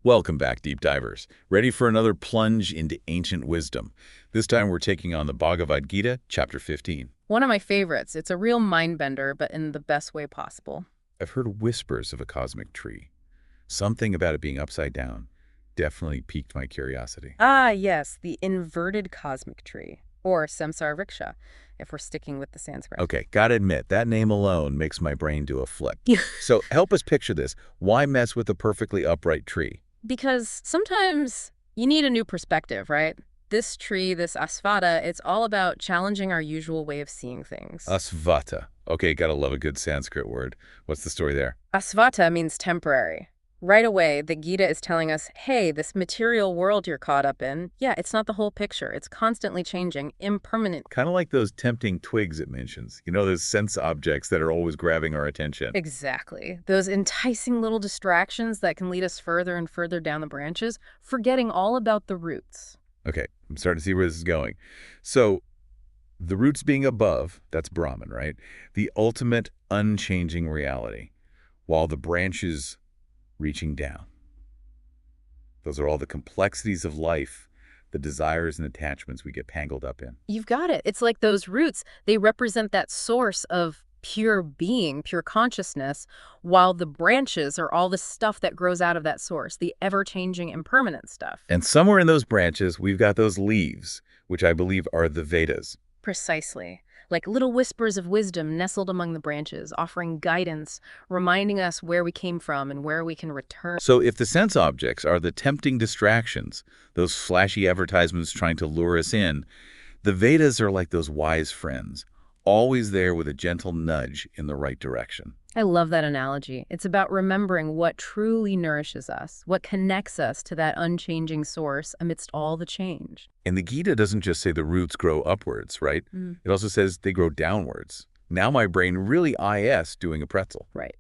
Welcome back, deep divers. Ready for another plunge into ancient wisdom? This time we're taking on the Bhagavad Gita, chapter 15. One of my favorites. It's a real mind bender, but in the best way possible. I've heard whispers of a cosmic tree. Something about it being upside down definitely piqued my curiosity. Ah, yes, the inverted cosmic tree, or samsara vriksha, if we're sticking with the Sanskrit. Okay, gotta admit, that name alone makes my brain do a flip. So help us picture this. Why mess with a perfectly upright tree? Because sometimes you need a new perspective, right? This tree, this asvata, it's all about challenging our usual way of seeing things. Asvata. Okay, gotta love a good Sanskrit word. What's the story there? Asvata means temporary. Right away, the Gita is telling us, hey, this material world you're caught up in, yeah, it's not the whole picture. It's constantly changing, impermanent. Kind of like those tempting twigs it mentions. You know, those sense objects that are always grabbing our attention. Exactly. Those enticing little distractions that can lead us further and further down the branches, forgetting all about the roots. Okay, I'm starting to see where this is going. So, the roots being above, that's Brahman, right? The ultimate unchanging reality, while the branches reaching down. Those are all the complexities of life, the desires and attachments we get tangled up in. You've got it. It's like those roots, they represent that source of pure being, pure consciousness, while the branches are all the stuff that grows out of that source, the ever-changing impermanent stuff. And somewhere in those branches, we've got those leaves, which I believe are the Vedas. Precisely. Like little whispers of wisdom nestled among the branches, offering guidance, reminding us where we came from and where we can return. So if the sense objects are the tempting distractions, those flashy advertisements trying to lure us in, the Vedas are like those wise friends, always there with a gentle nudge in the right direction. I love that analogy. It's about remembering what truly nourishes us, what connects us to that unchanging source amidst all the change. And the Gita doesn't just say the roots grow upwards, right? It also says they grow downwards. Now my brain really is doing a pretzel. Right.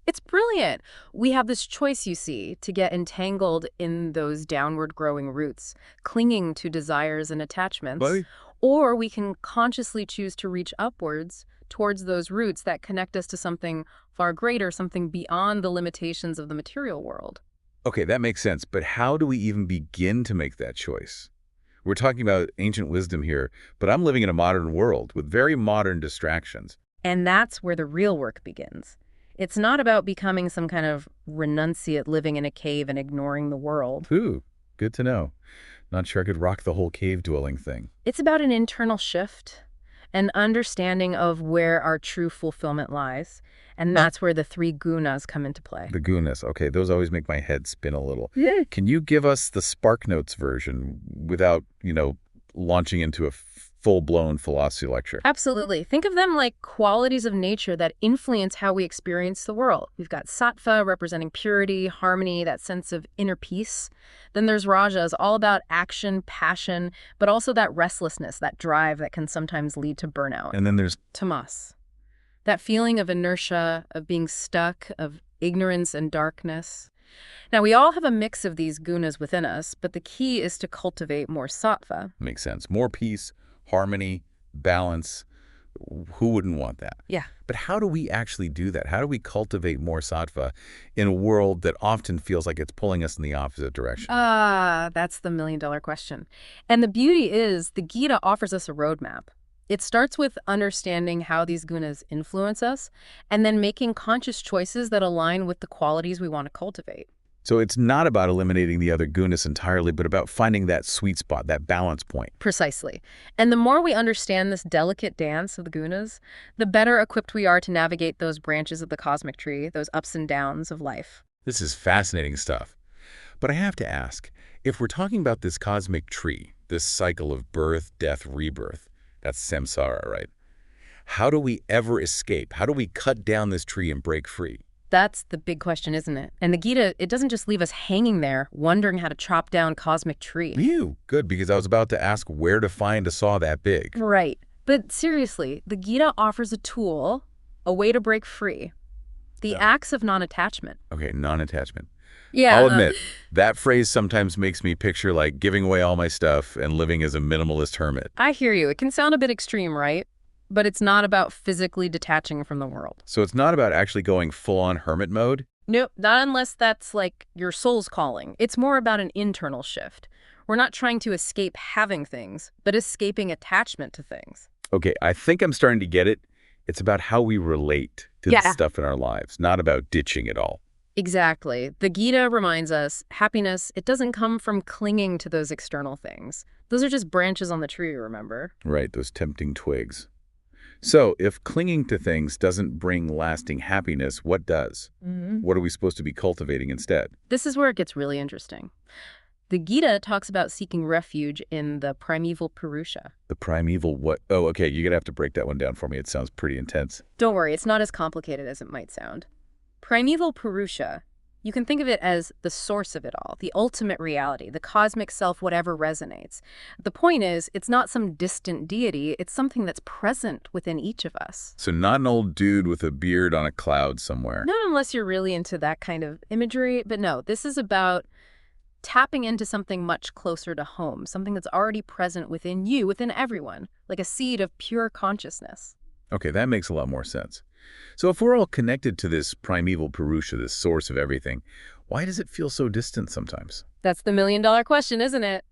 It's brilliant. We have this choice, you see, to get entangled in those downward growing roots, clinging to desires and attachments, Buddy? or we can consciously choose to reach upwards towards those roots that connect us to something far greater, something beyond the limitations of the material world. Okay, that makes sense. But how do we even begin to make that choice? We're talking about ancient wisdom here, but I'm living in a modern world with very modern distractions. And that's where the real work begins. It's not about becoming some kind of renunciate living in a cave and ignoring the world. Ooh, good to know. Not sure I could rock the whole cave-dwelling thing. It's about an internal shift, an understanding of where our true fulfillment lies. And that's where the three gunas come into play. The gunas, okay, those always make my head spin a little. Can you give us the SparkNotes version without, launching into a full-blown philosophy lecture? Absolutely. Think of them like qualities of nature that influence how we experience the world. We've got sattva representing purity, harmony, that sense of inner peace. Then there's rajas, all about action, passion, but also that restlessness, that drive that can sometimes lead to burnout. And then there's Tamas, that feeling of inertia, of being stuck, of ignorance and darkness. Now, we all have a mix of these gunas within us, but the key is to cultivate more sattva. makes sense. More peace, harmony, balance. Who wouldn't want that? Yeah. But how do we actually do that? How do we cultivate more sattva in a world that often feels like it's pulling us in the opposite direction? That's the million-dollar question. And the beauty is the Gita offers us a roadmap. It starts with understanding how these gunas influence us and then making conscious choices that align with the qualities we want to cultivate. So it's not about eliminating the other gunas entirely, but about finding that sweet spot, that balance point. Precisely. And the more we understand this delicate dance of the gunas, the better equipped we are to navigate those branches of the cosmic tree, those ups and downs of life. This is fascinating stuff. But I have to ask, if we're talking about this cosmic tree, this cycle of birth, death, rebirth, that's samsara, right? How do we ever escape? How do we cut down this tree and break free? That's the big question, isn't it? And the Gita, it doesn't just leave us hanging there, wondering how to chop down cosmic tree. Ew, good, because I was about to ask where to find a saw that big. Right. But seriously, the Gita offers a tool, a way to break free. The acts of non-attachment. Okay, non-attachment. Yeah. I'll admit, that phrase sometimes makes me picture like giving away all my stuff and living as a minimalist hermit. I hear you. It can sound a bit extreme, right? But it's not about physically detaching from the world. So it's not about actually going full-on hermit mode? Nope, not unless that's like your soul's calling. It's more about an internal shift. We're not trying to escape having things, but escaping attachment to things. Okay, I think I'm starting to get it. It's about how we relate to the Yeah. stuff in our lives, not about ditching it all. Exactly. The Gita reminds us happiness, it doesn't come from clinging to those external things. Those are just branches on the tree, remember? Right, those tempting twigs. So, if clinging to things doesn't bring lasting happiness, what does? What are we supposed to be cultivating instead? This is where it gets really interesting. The Gita talks about seeking refuge in the primeval Purusha. The primeval what? Oh, okay, you're going to have to break that one down for me. It sounds pretty intense. Don't worry, it's not as complicated as it might sound. Primeval Purusha, you can think of it as the source of it all, the ultimate reality, the cosmic self, whatever resonates. The point is, it's not some distant deity, it's something that's present within each of us. So not an old dude with a beard on a cloud somewhere. Not unless you're really into that kind of imagery, but no, this is about tapping into something much closer to home, something that's already present within you, within everyone, like a seed of pure consciousness. Okay, that makes a lot more sense. So if we're all connected to this primeval Purusha, this source of everything, why does it feel so distant sometimes? That's the million-dollar question, isn't it?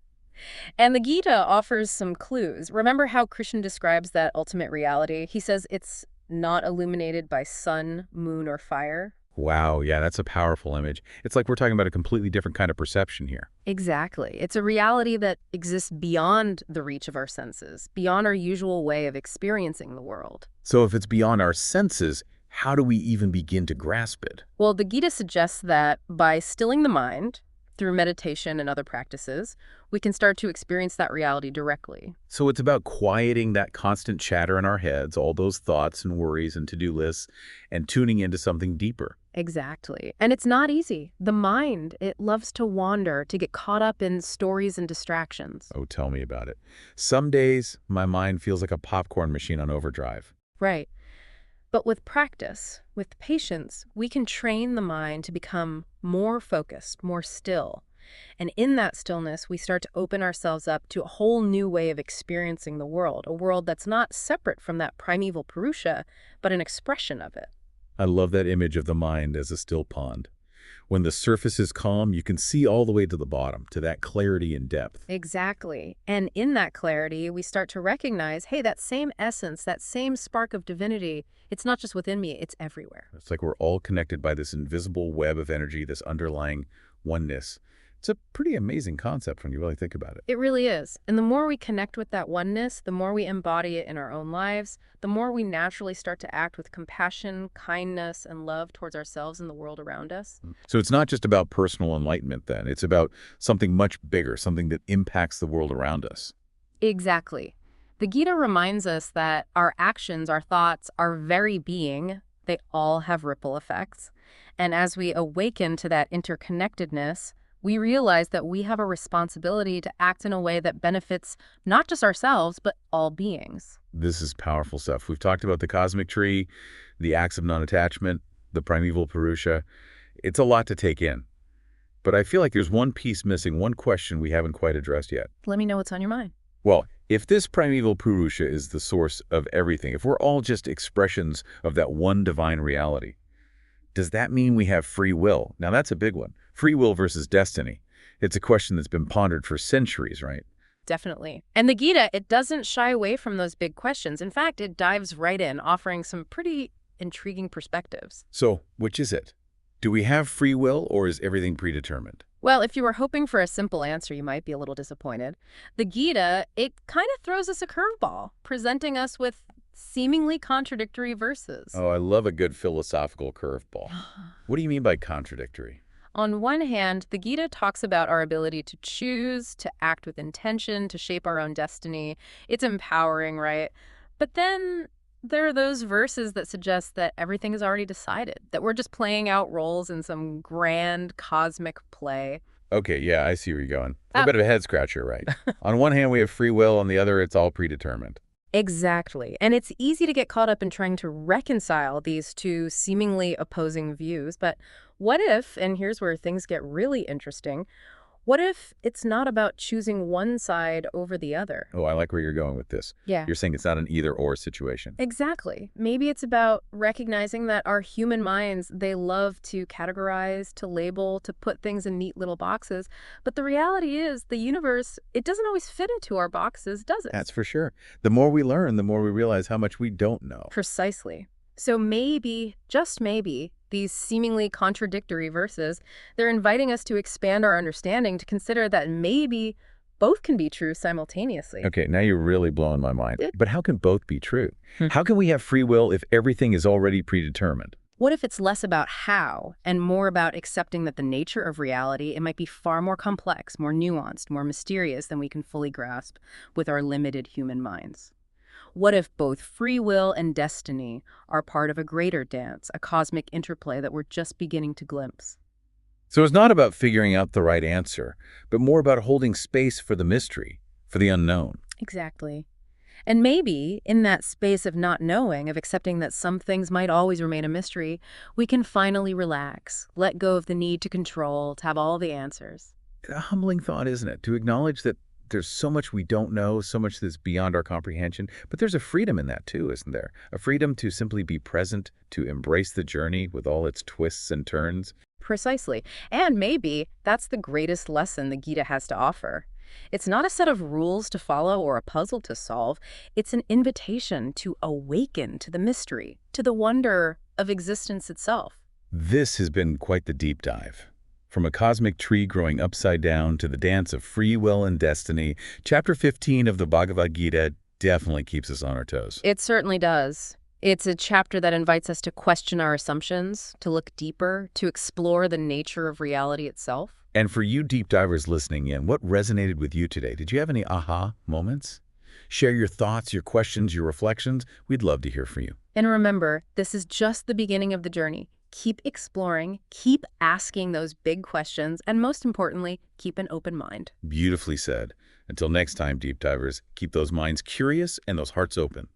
And the Gita offers some clues. Remember how Krishna describes that ultimate reality? He says it's not illuminated by sun, moon, or fire. Wow, yeah, that's a powerful image. It's like we're talking about a completely different kind of perception here. Exactly. It's a reality that exists beyond the reach of our senses, beyond our usual way of experiencing the world. So if it's beyond our senses, how do we even begin to grasp it? Well, the Gita suggests that by stilling the mind, through meditation and other practices, we can start to experience that reality directly. So it's about quieting that constant chatter in our heads, all those thoughts and worries and to-do lists, and tuning into something deeper. Exactly. And it's not easy. The mind, it loves to wander, to get caught up in stories and distractions. Oh, tell me about it. Some days, my mind feels like a popcorn machine on overdrive. Right. But with practice, with patience, we can train the mind to become more focused, more still. And in that stillness, we start to open ourselves up to a whole new way of experiencing the world, a world that's not separate from that primeval Purusha, but an expression of it. I love that image of the mind as a still pond. When the surface is calm, you can see all the way to the bottom, to that clarity and depth. Exactly. And in that clarity, we start to recognize, hey, that same essence, that same spark of divinity, it's not just within me, it's everywhere. It's like we're all connected by this invisible web of energy, this underlying oneness. It's a pretty amazing concept when you really think about it. It really is. And the more we connect with that oneness, the more we embody it in our own lives, the more we naturally start to act with compassion, kindness, and love towards ourselves and the world around us. So it's not just about personal enlightenment then. It's about something much bigger, something that impacts the world around us. Exactly. The Gita reminds us that our actions, our thoughts, our very being, they all have ripple effects. And as we awaken to that interconnectedness, we realize that we have a responsibility to act in a way that benefits not just ourselves, but all beings. This is powerful stuff. We've talked about the cosmic tree, the acts of non-attachment, the primeval Purusha. It's a lot to take in. But I feel like there's one piece missing, one question we haven't quite addressed yet. Let me know what's on your mind. Well, if this primeval Purusha is the source of everything, if we're all just expressions of that one divine reality, does that mean we have free will? Now, that's a big one. Free will versus destiny. It's a question that's been pondered for centuries, right? Definitely. And the Gita, it doesn't shy away from those big questions. In fact, it dives right in, offering some pretty intriguing perspectives. So, which is it? Do we have free will, or is everything predetermined? Well, if you were hoping for a simple answer, you might be a little disappointed. The Gita, it kind of throws us a curveball, presenting us with seemingly contradictory verses. Oh, I love a good philosophical curveball. What do you mean by contradictory? On one hand, the Gita talks about our ability to choose, to act with intention, to shape our own destiny. It's empowering, right? But then there are those verses that suggest that everything is already decided, that we're just playing out roles in some grand cosmic play. Okay, yeah, I see where you're going. A bit of a head scratcher, right? On one hand, we have free will. On the other, it's all predetermined. Exactly. And it's easy to get caught up in trying to reconcile these two seemingly opposing views. But what if, and here's where things get really interesting, What if it's not about choosing one side over the other? Oh, I like where you're going with this. Yeah. You're saying it's not an either-or situation. Exactly. Maybe it's about recognizing that our human minds, they love to categorize, to label, to put things in neat little boxes. But the reality is the universe, it doesn't always fit into our boxes, does it? That's for sure. The more we learn, the more we realize how much we don't know. Precisely. So maybe, just maybe, these seemingly contradictory verses, they're inviting us to expand our understanding, to consider that maybe both can be true simultaneously. Okay, now you're really blowing my mind. But how can both be true? Hmm. How can we have free will if everything is already predetermined? What if it's less about how and more about accepting that the nature of reality, it might be far more complex, more nuanced, more mysterious than we can fully grasp with our limited human minds? What if both free will and destiny are part of a greater dance, a cosmic interplay that we're just beginning to glimpse? So it's not about figuring out the right answer, but more about holding space for the mystery, for the unknown. Exactly. And maybe in that space of not knowing, of accepting that some things might always remain a mystery, we can finally relax, let go of the need to control, to have all the answers. A humbling thought, isn't it? To acknowledge that there's so much we don't know, so much that's beyond our comprehension. But there's a freedom in that too, isn't there? A freedom to simply be present, to embrace the journey with all its twists and turns. Precisely. And maybe that's the greatest lesson the Gita has to offer. It's not a set of rules to follow or a puzzle to solve. It's an invitation to awaken to the mystery, to the wonder of existence itself. This has been quite the deep dive. From a cosmic tree growing upside down to the dance of free will and destiny, Chapter 15 of the Bhagavad Gita definitely keeps us on our toes. It certainly does. It's a chapter that invites us to question our assumptions, to look deeper, to explore the nature of reality itself. And for you deep divers listening in, what resonated with you today? Did you have any aha moments? Share your thoughts, your questions, your reflections. We'd love to hear from you. And remember, this is just the beginning of the journey. Keep exploring, keep asking those big questions, and most importantly, keep an open mind. Beautifully said. Until next time, deep divers, keep those minds curious and those hearts open.